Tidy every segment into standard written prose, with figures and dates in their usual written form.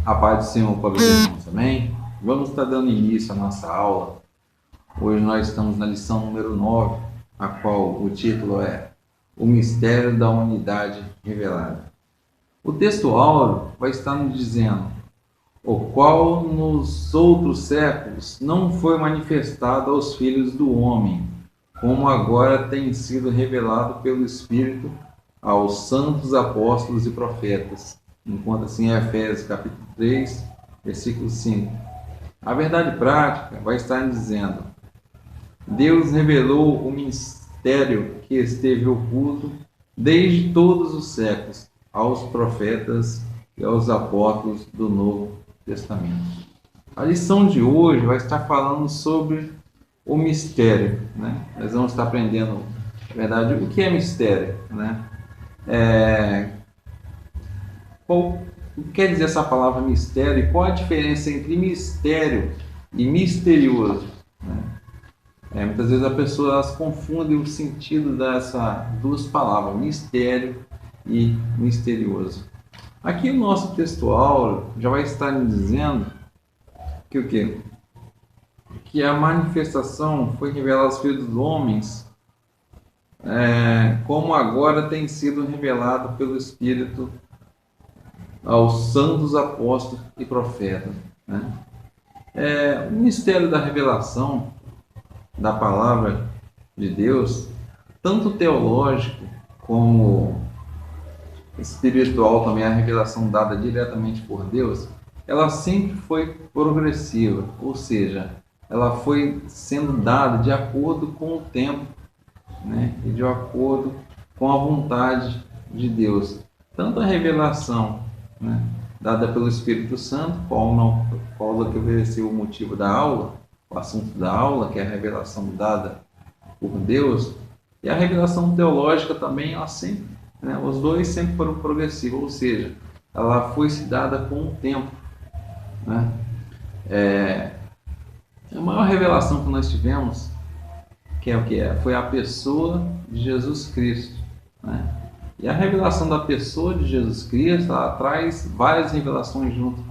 A paz do Senhor para os irmãos, amém? Vamos estar dando início à nossa aula. Hoje nós estamos na lição número 9, a qual o título é O Mistério da Unidade Revelada. O texto áureo vai estar nos dizendo: o qual nos outros séculos não foi manifestado aos filhos do homem, como agora tem sido revelado pelo Espírito aos santos apóstolos e profetas. Enquanto assim em Efésios capítulo 3, versículo 5. A verdade prática vai estar dizendo: Deus revelou o mistério que esteve oculto desde todos os séculos aos profetas e aos apóstolos do Novo Testamento. A lição de hoje vai estar falando sobre o mistério, né? Nós vamos estar aprendendo, na verdade, o que é mistério, né? O que quer dizer essa palavra mistério e qual a diferença entre mistério e misterioso, né? Muitas vezes as pessoas confundem o sentido dessas duas palavras, mistério e misterioso. Aqui o nosso texto áureo já vai estar me dizendo que o quê? Que a manifestação foi revelada aos filhos dos homens, como agora tem sido revelado pelo Espírito aos santos apóstolos e profetas, né? O mistério da revelação da palavra de Deus, tanto teológico como espiritual, também a revelação dada diretamente por Deus, ela sempre foi progressiva, ou seja, ela foi sendo dada de acordo com o tempo, né? E de acordo com a vontade de Deus. Tanto a revelação, né, dada pelo Espírito Santo, Paulo que ofereceu o motivo da aula, o assunto da aula, que é a revelação dada por Deus, e a revelação teológica também, ela sempre, né, os dois sempre foram progressivos, ou seja, ela foi se dada com o tempo, né? A maior revelação que nós tivemos, que é o que é, foi a pessoa de Jesus Cristo, né? E a revelação da pessoa de Jesus Cristo, ela traz várias revelações junto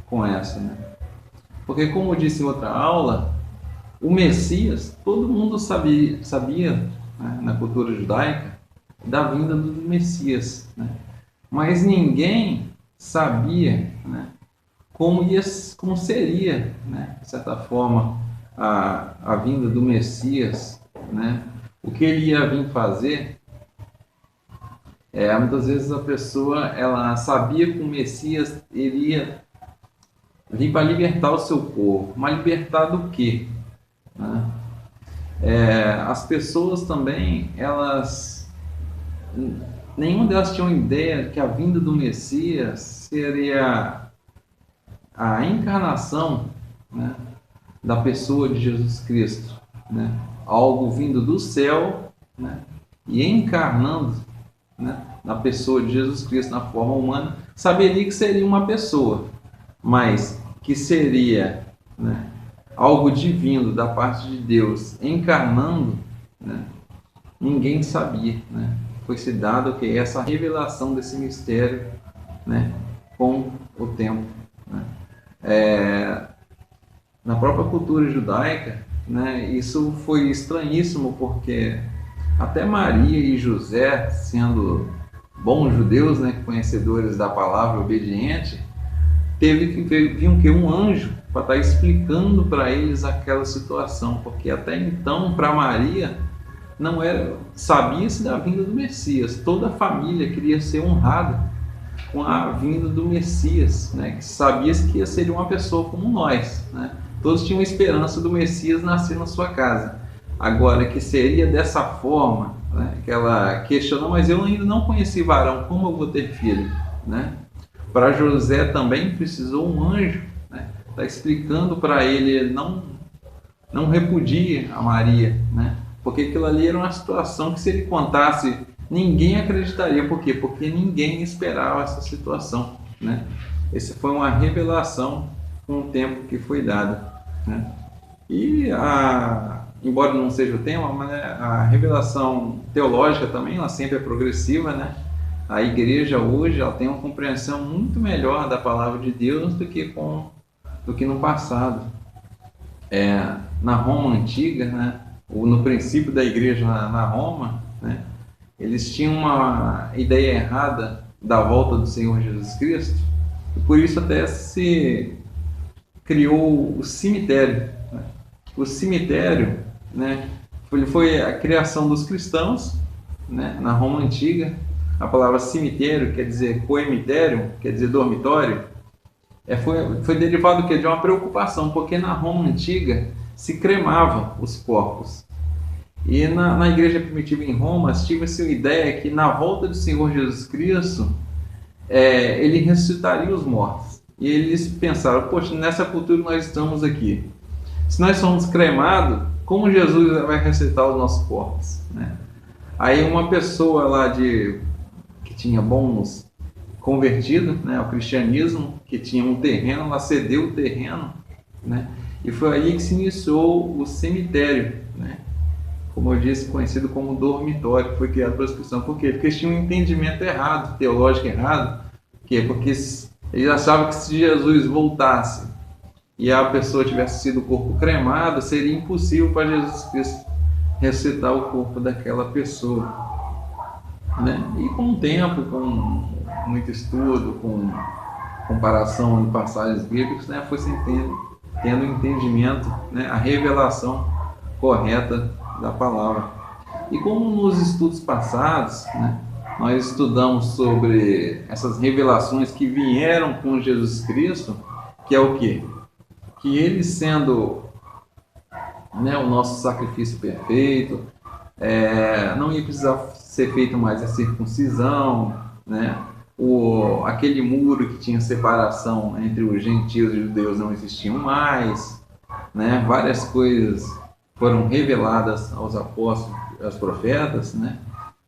com essa, né? Porque, como eu disse em outra aula, o Messias, todo mundo sabia, né, na cultura judaica, da vinda do Messias, né? Mas ninguém sabia, né, como seria, né, de certa forma, a vinda do Messias, né? O que ele ia vir fazer. Muitas vezes a pessoa ela sabia que o Messias iria vir para libertar o seu povo, mas libertar do quê? Né? As pessoas também, nenhuma delas tinha uma ideia que a vinda do Messias seria a encarnação, né, da pessoa de Jesus Cristo, né? Algo vindo do céu, né, e encarnando, né, na pessoa de Jesus Cristo, na forma humana. Saberia que seria uma pessoa, mas que seria, né, algo divino da parte de Deus encarnando, né, ninguém sabia, né? Foi-se dado que essa revelação desse mistério, né, com o tempo, né? Na própria cultura judaica, né, isso foi estranhíssimo, porque até Maria e José, sendo bons judeus, né, conhecedores da palavra, obediente, viam que um anjo para estar explicando para eles aquela situação, porque até então para Maria não era, sabia-se da vinda do Messias, toda a família queria ser honrada com a vinda do Messias, né, que sabia-se que ia ser uma pessoa como nós, né? Todos tinham esperança do Messias nascer na sua casa. Agora, que seria dessa forma, né, que ela questionou: mas eu ainda não conheci varão, como eu vou ter filho, né? Para José também precisou um anjo, né, tá explicando para ele, não repudie a Maria, né? Porque aquilo ali era uma situação que, se ele contasse, ninguém acreditaria. Por quê? Porque ninguém esperava essa situação, né? Essa foi uma revelação com o tempo que foi dado, né? E embora não seja o tema, mas a revelação teológica também, ela sempre é progressiva, né? a igreja hoje ela tem uma compreensão muito melhor da palavra de Deus do que no passado. Na Roma antiga, né, ou no princípio da igreja na Roma, né, eles tinham uma ideia errada da volta do Senhor Jesus Cristo, e por isso até se criou o cemitério. Né? O cemitério, né, foi a criação dos cristãos, né, na Roma antiga. A palavra cemitério quer dizer coemitério, quer dizer dormitório. Foi derivado de uma preocupação, porque na Roma antiga se cremava os corpos. E na igreja primitiva em Roma, tinha-se a ideia que na volta do Senhor Jesus Cristo, ele ressuscitaria os mortos. E eles pensaram, poxa, nessa cultura nós estamos aqui. Se nós somos cremados, como Jesus vai ressuscitar os nossos corpos? Né? Aí uma pessoa lá que tinha bons convertidos, né, ao cristianismo, que tinha um terreno, ela cedeu o terreno, né, e foi aí que se iniciou o cemitério, né, como eu disse, conhecido como dormitório, que foi criado para os cristãos. Por quê? Porque eles tinham um entendimento errado, teológico errado. Por quê? Porque eles achavam que se Jesus voltasse e a pessoa tivesse sido o corpo cremado, seria impossível para Jesus Cristo ressuscitar o corpo daquela pessoa. Né? E com o tempo, com muito estudo, com comparação de passagens bíblicas, né, foi se tendo entendimento, né, a revelação correta da palavra. E como nos estudos passados, né, nós estudamos sobre essas revelações que vieram com Jesus Cristo, que é o quê? Que ele sendo, né, o nosso sacrifício perfeito, não ia precisar ser feita mais a circuncisão, né? Aquele muro que tinha separação entre os gentios e os judeus não existiam mais, né? Várias coisas foram reveladas aos apóstolos, aos profetas, né?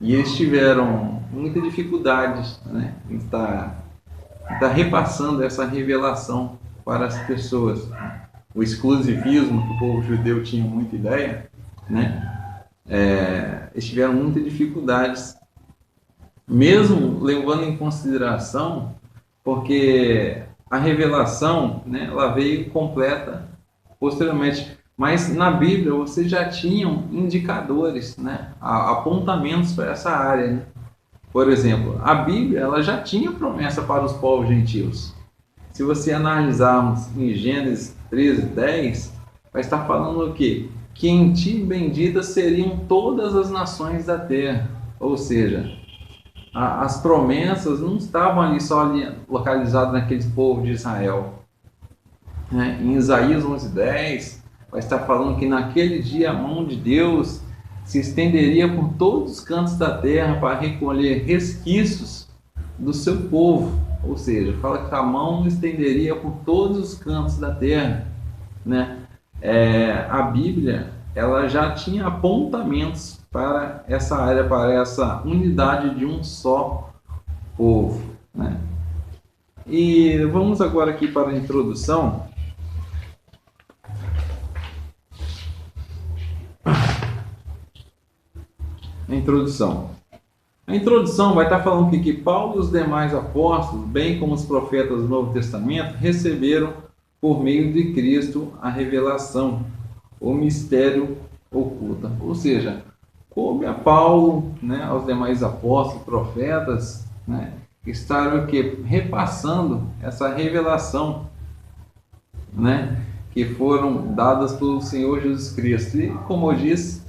E eles tiveram muita dificuldade, né, em estar repassando essa revelação para as pessoas. O exclusivismo que o povo judeu tinha muita ideia, né? Eles tiveram muitas dificuldades, mesmo levando em consideração, porque a revelação, né, ela veio completa posteriormente, mas na Bíblia você já tinham indicadores, né, apontamentos para essa área. Né? Por exemplo, a Bíblia ela já tinha promessa para os povos gentios. Se você analisarmos em Gênesis 13:10, vai estar falando o quê? Que em ti benditas seriam todas as nações da terra. Ou seja, as promessas não estavam ali só localizadas naquele povo de Israel. Em Isaías 11:10, vai estar falando que naquele dia a mão de Deus se estenderia por todos os cantos da terra para recolher resquícios do seu povo. Ou seja, fala que a mão estenderia por todos os cantos da terra. Né? A Bíblia ela já tinha apontamentos para essa área, para essa unidade de um só povo. Né? E vamos agora aqui para a introdução. A introdução vai estar falando que Paulo e os demais apóstolos, bem como os profetas do Novo Testamento, receberam por meio de Cristo a revelação, o mistério oculto. Ou seja, coube a Paulo, né, aos demais apóstolos, profetas, né, estar repassando essa revelação, né, que foram dadas pelo Senhor Jesus Cristo. E como eu disse,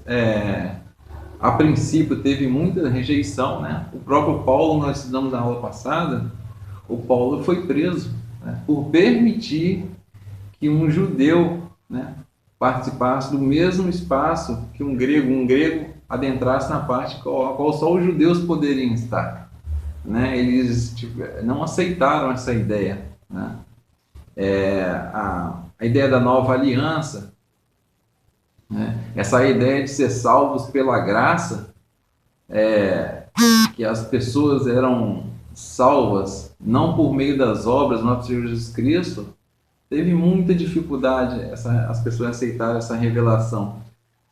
a princípio teve muita rejeição, né? O próprio Paulo, nós estudamos na aula passada, o Paulo foi preso, né, por permitir que um judeu, né, participasse do mesmo espaço que um grego adentrasse na parte a qual só os judeus poderiam estar. Né? Eles não aceitaram essa ideia. Né? A ideia da nova aliança, né? Essa ideia de ser salvos pela graça, que as pessoas eram salvas não por meio das obras do nosso Senhor Jesus Cristo, teve muita dificuldade as pessoas aceitaram essa revelação.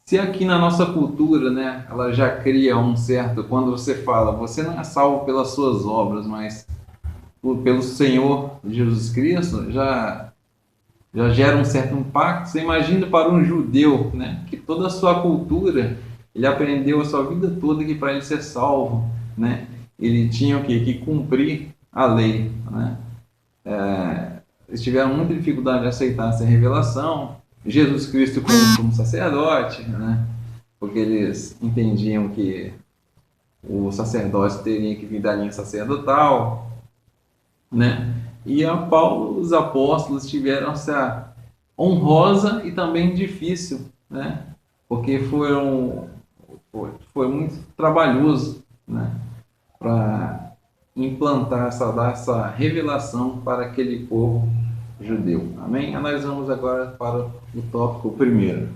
Se aqui na nossa cultura, né, ela já cria um certo, quando você fala, você não é salvo pelas suas obras, mas pelo Senhor Jesus Cristo, já gera um certo impacto. Você imagina para um judeu, né, que toda a sua cultura, ele aprendeu a sua vida toda que para ele ser salvo, né, ele tinha o quê? Que cumprir a lei, né? Eles tiveram muita dificuldade de aceitar essa revelação. Jesus Cristo como sacerdote, né? Porque eles entendiam que o sacerdócio teria que vir da linha sacerdotal, né? E a Paulo, os apóstolos tiveram essa honrosa e também difícil, né? Porque foi muito trabalhoso, né? Para implantar dar essa revelação para aquele povo judeu. Amém? Nós vamos agora para o tópico primeiro.